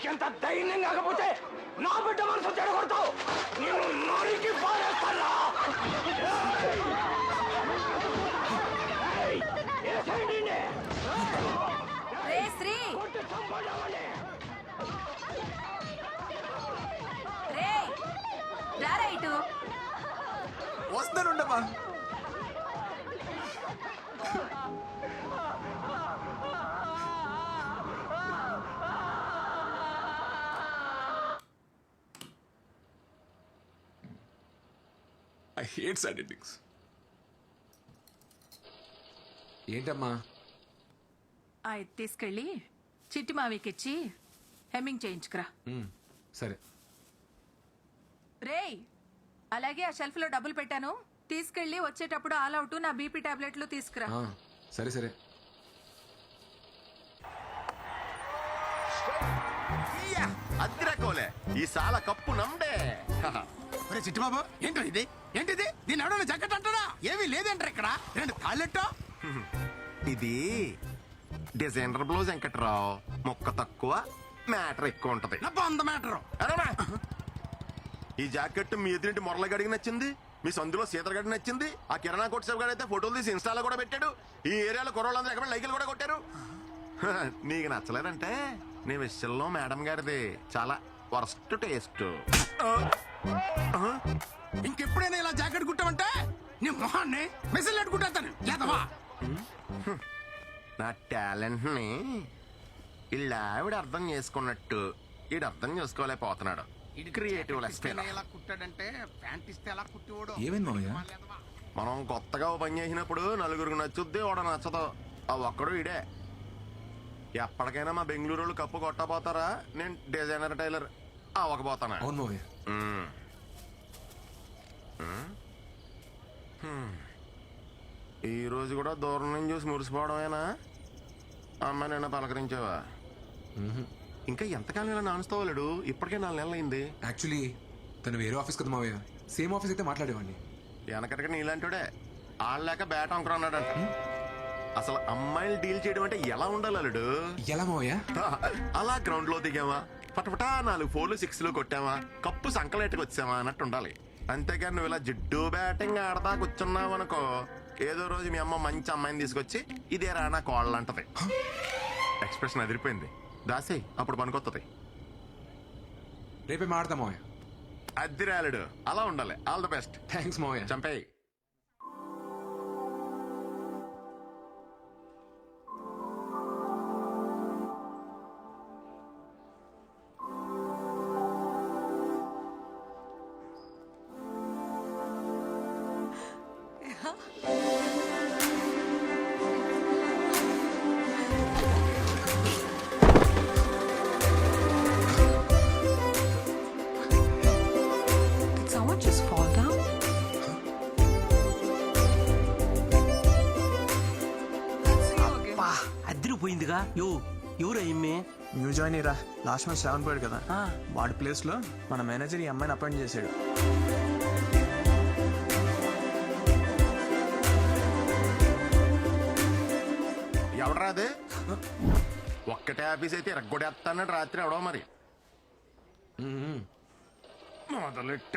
నీకెంత ధైర్యం కాకపోతే నా బిడ్డ మనసు చెడగొడతావు. నేను నరికి పారేస్తానా? Shri వస్తానుండమ్మా. I hate sad endings. ఏంటమ్మా? అది తీసుకెళ్ళి చిట్టి మావికిచ్చి హెమ్మింగ్ చేయించుకురా. సరే. రేయ్, అలాగే ఆ షెల్ఫ్ లో డబ్బులు పెట్టాను, తీసుకెళ్ళి వచ్చేటప్పుడు ఆల్ అవుట్ నా బీపీ టాబ్లెట్లు తీసుకురా. సరే సరే. అద్దిరకోలే ఈ సాల కప్పు నమ్డే. చిట్టుబాబు ఏంటో ఇది? ఏంటిది? దీని ఎవడన్నా జగ్గట్ అంటారా? ఏమీ లేదంటారు ఇక్కడ. రెండు కాళ్ళెట్టో. ఇది డిజైనర్ బ్లౌజ్ వెంకట్రావు. మొక్క తక్కువ, మ్యాటర్ ఎక్కువ ఉంటది. అంత మ్యాటర్. ఈ జాకెట్ మీ ఎదురింటి మొరలగడికి నచ్చింది, మీ సందులో సీతరగడికి నచ్చింది. ఆ కిరాణా కొట్టు గారు అయితే ఫోటోలు తీసి ఇన్స్టాలో కూడా పెట్టాడు. ఈ ఏరియాలో కుర్రోళ్ళందరూ ఎక్కడ లైకులు కూడా కొట్టారు. నీకు నచ్చలేదంటే నీ విషయంలో మేడం గారిది చాలా వర్స్ట్ టేస్ట్. ఇంకెప్పుడైనా ఇలా జాకెట్ కుట్టామంటే నీ మొహాన్ని మెసేజ్ అట్టుకుంటాను. లేదవా నా టాలెంట్ ని ఇలా ఆవిడ అర్థం చేసుకున్నట్టు ఈడు అర్థం చేసుకోలేకపోతున్నాడు. క్రియేటివ్ ఎలా కుట్టాడంటే ప్యాంట్ ఇస్తే ఎలా కుట్టివాడు. ఏమైంది మావయ్య? మనం కొత్తగా ఓ పని చేసినప్పుడు నలుగురికి నచ్చుద్ది, ఓడ నచ్చదు. ఆ ఒక్కడు ఇడే. ఎప్పటికైనా మా బెంగళూరు వాళ్ళు కప్పు కొట్టబోతారా? నేను డిజైనర్ టైలర్ అవ్వకపోతానా? అవును మావయ్య. ఈ రోజు కూడా దూరం నుంచి చూసి మురిసిపోవడమేనా? అమ్మ నిన్న పలకరించావా? ఇంకా ఎంతకాలం ఇలా నానుస్తావాలేడు? ఇప్పటికే 4 నెలలు అయింది. యాక్చువల్లీ తను వేరే ఆఫీస్ కదా మావయ్య. సేమ్ ఆఫీస్ అయితే మాట్లాడేవాడిని. వెనకటికి నీలాంటిడే ఆడలేక బేట అనుకున్నాడంట. అసలు అమ్మాయిలు డీల్ చేయడం అంటే ఎలా ఉండాలి అల్లుడు? ఎలా మావయ్య? అలా గ్రౌండ్ లో దిగామా, పటపటా 4 4 6 కొట్టామా, కప్పు సంకలేట్టుకు వచ్చామా అన్నట్టు ఉండాలి. అంతేగాని నువ్వు ఇలా జిడ్డు బ్యాటింగ్ ఆడతా కూర్చున్నావు అనుకో, ఏదో రోజు మీ అమ్మ మంచి అమ్మాయిని తీసుకొచ్చి ఇదే రానా కోళ్ళు అంటది. ఎక్స్ప్రెషన్ అదిరిపోయింది. దాసే అప్పుడు పనికొత్తది. రేపే మాడతా మావయ్య. అద్దిరాలుడు అలా ఉండాలి. All the best. థ్యాంక్స్ మావయ్య. చంపేయి. పోయిందిగా. ఎవరు అయ్యమ్మే? న్యూ జాయిన్ రా. లాస్ట్ మంత్ 7 పోయాడు కదా, వాడి ప్లేస్ లో మన మేనేజర్ ఈ అమ్మాయిని అపాయింట్ చేశాడు. ఎవడరా అదే? ఒక్కటే ఆఫీస్ అయితే ఇరగొడేస్తాడు రాత్రి ఎవడో మరి. మొదలెట్ట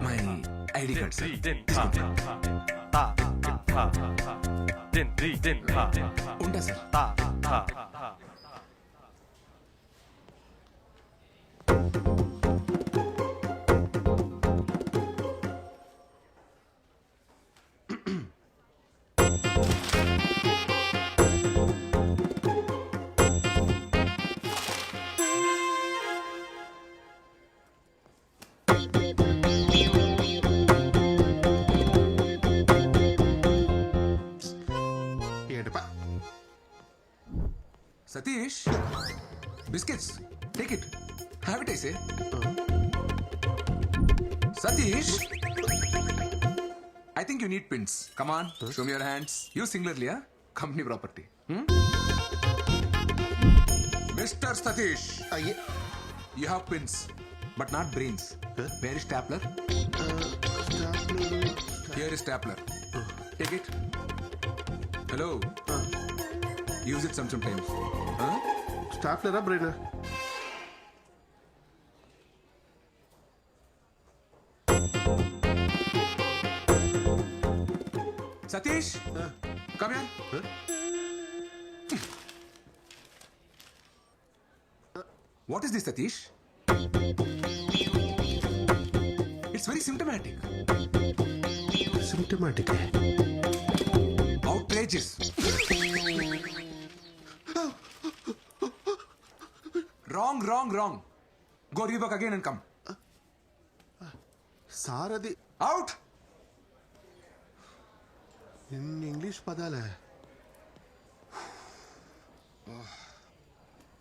మై ఐడి కార్డ్ సార్. ఉంటా sir. Satish, biscuits take it. Have it ఐసే. Satish, I think you need pins. Come on, show me your hands. You singularly, huh? Company property. Mr. Satish, అయ్యే you have pins, but not brains. Where is stapler? Here is stapler. Take it. Hello. Use it sometimes. Huh? స్టాప్లరా brain? Satish, come here. What is this, Satish? It's very symptomatic. Symptomatic. Outrageous. Wrong. Go rework again and come. Sir అది Out. ఇన్ని English పదాలే.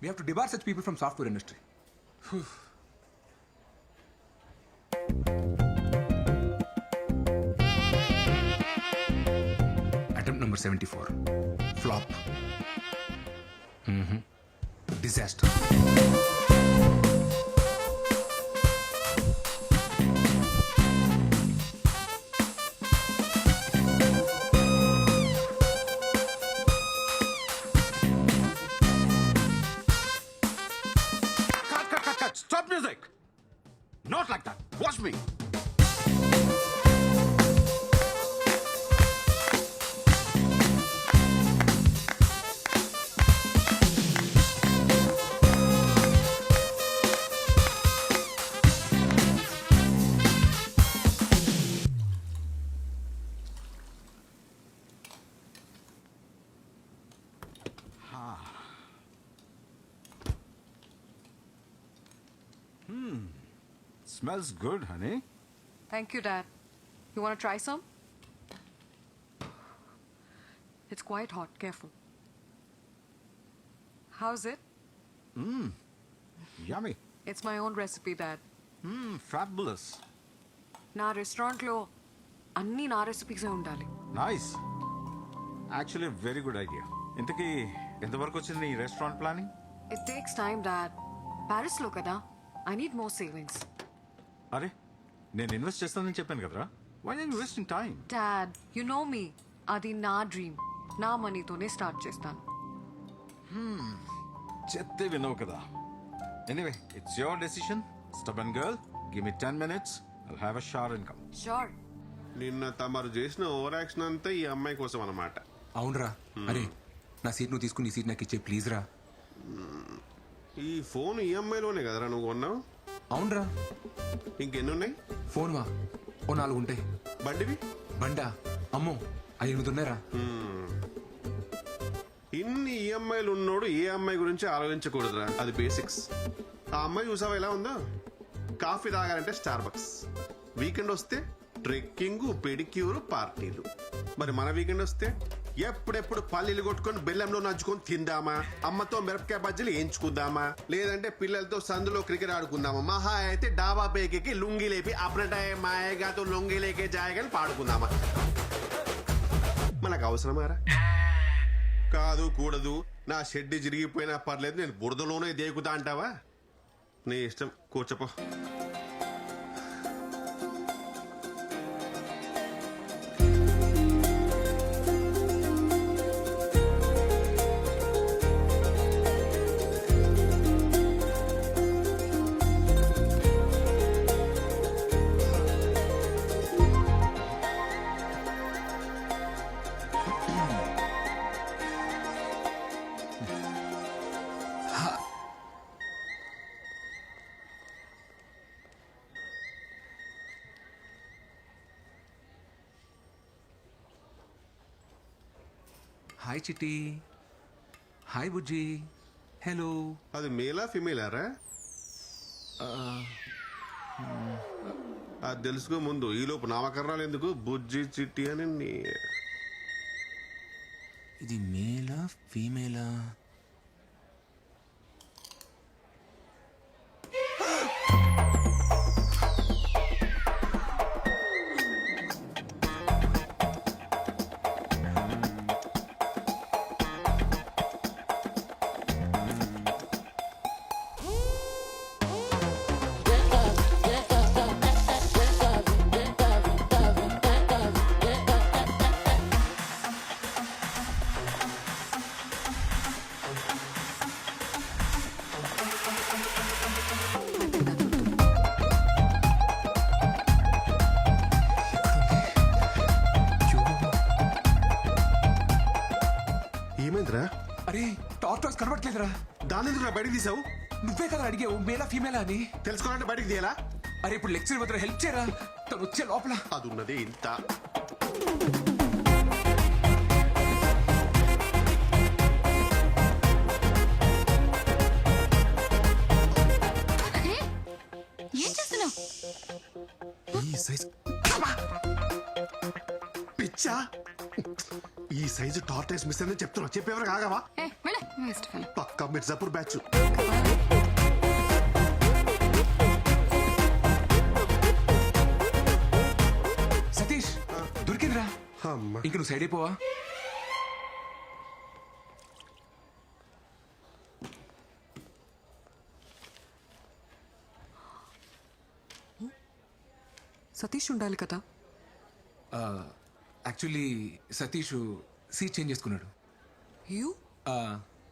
We have to debar such people from software industry. Attempt number 74. Flop. Disaster. Cut. Stop music. Not like that. Watch me. Smells good, honey. Thank you, Dad. You want to try some? It's quite hot. Careful. How's it? Yummy. It's my own recipe, Dad. Fabulous. నా రెస్టారెంట్లో అన్నీ నా రెసిపీసే ఉండాలి. Nice. Actually, a very good idea. ఇంతకీ ఎంతవరకు వచ్చింది ఈ restaurant planning? It takes time, Dad. ప్యారిస్లో కదా. I need more savings. అరే నేను ఇన్వెస్ట్ చేస్తానని చెప్పాను కదరా. Why are you wasting time? Dad, you know me. అది నా డ్రీమ్. నా మనీతోనే స్టార్ట్ చేస్తాను. చెప్తే వినవు కదా. Anyway, it's your decision. Stubborn girl, give me 10 minutes. I'll have a shower and come. Sure. నిన్న తమరు చేసిన ఓవర్ యాక్షన్ అంతా ఈ అమ్మాయి కోసం అన్నమాట. అవునరా. అరే నా సీట్ నువ్వు తీసుకుని ఈ సీట్ నాకు ఇచ్చే ప్లీజ్ రా. ఈ ఫోన్ ఈఎంఐలోనే కదరా నువ్వు కొన్నావు? అవునరా. ఇంకెన్ని ఉన్నాయి? ఫోన్ వా ఓ 4 ఉంటాయి. బండివి? బండా అమ్మో 5 ఉన్నారా. ఇన్ని ఈఎంఐలు ఉన్నోడు ఏ అమ్మాయి గురించి ఆలోచించకూడదురా. అది బేసిక్స్. ఆ అమ్మాయి చూసావా ఎలా ఉందో? కాఫీ తాగాలంటే స్టార్ బక్స్, వీకెండ్ వస్తే ట్రెక్కింగ్, పెడిక్యూర్, పార్టీలు. మరి మన వీకెండ్ వస్తే ఎప్పుడెప్పుడు పల్లీలు కొట్టుకొని బెల్లంలో నంచుకొని తిందామా, అమ్మతో మిరపకాయ బజ్జీలు వేయించుకుందామా, లేదంటే పిల్లలతో సందులో క్రికెట్ ఆడుకుందామా, మహా అయితే డాబా పేకి లుంగి లేపి అప్రటాయ మాయగాతో లొంగి లేకే జాయగాని పాడుకుందామా. మనకు అవసరమారా? కాదు కూడదు, నా షెడ్ చిరిగిపోయినా పర్లేదు, నేను బురదలోనే దేకుతా అంటావా? నీ ఇష్టం, కూర్చోపో. హాయ్ చిట్టి. హాయ్ బుజ్జి. హలో. అది మేలా ఫిమేలారా? అది తెలుసుకో ముందు. ఈలోపు నామకరణాలు ఎందుకు? బుజ్జి చిట్టి అని ఇది మేలా ఫీమేలా? అరే టార్టాయిస్ కనబడట్లేదురా. దాని ఎందుకు బయటకు తీసావు? నువ్వే కదా అడిగావు మేలా ఫీమేలా అని. తెలుసుకోవాలంటే బయటకు తీయాలా? అరే ఇప్పుడు లెక్చర్ వద్ద హెల్ప్ చేయరా, తను వచ్చే లోపల. అది ఉన్నదే ఇంత. ఏం చేస్తున్నావు? ఈ సైజ్ పిచ్చా, ఈ సైజు టార్టైస్ మిస్ అని చెప్తున్నా. చెప్పేవారు కాగవా? పక్కా మిర్జాపూర్ బ్యాచ్. సతీష్ దొరికిందిరా. అమ్మా ఇంక నువ్వు సైడ్ అయిపోవా? సతీష్ ఉండాలి కదా. యాక్చువల్లీ సతీష్ సీట్ చేంజ్ చేసుకున్నాడు. You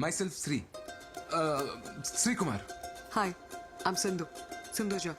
my self Srikumar. Hi I'm Sindhu Sindhuja.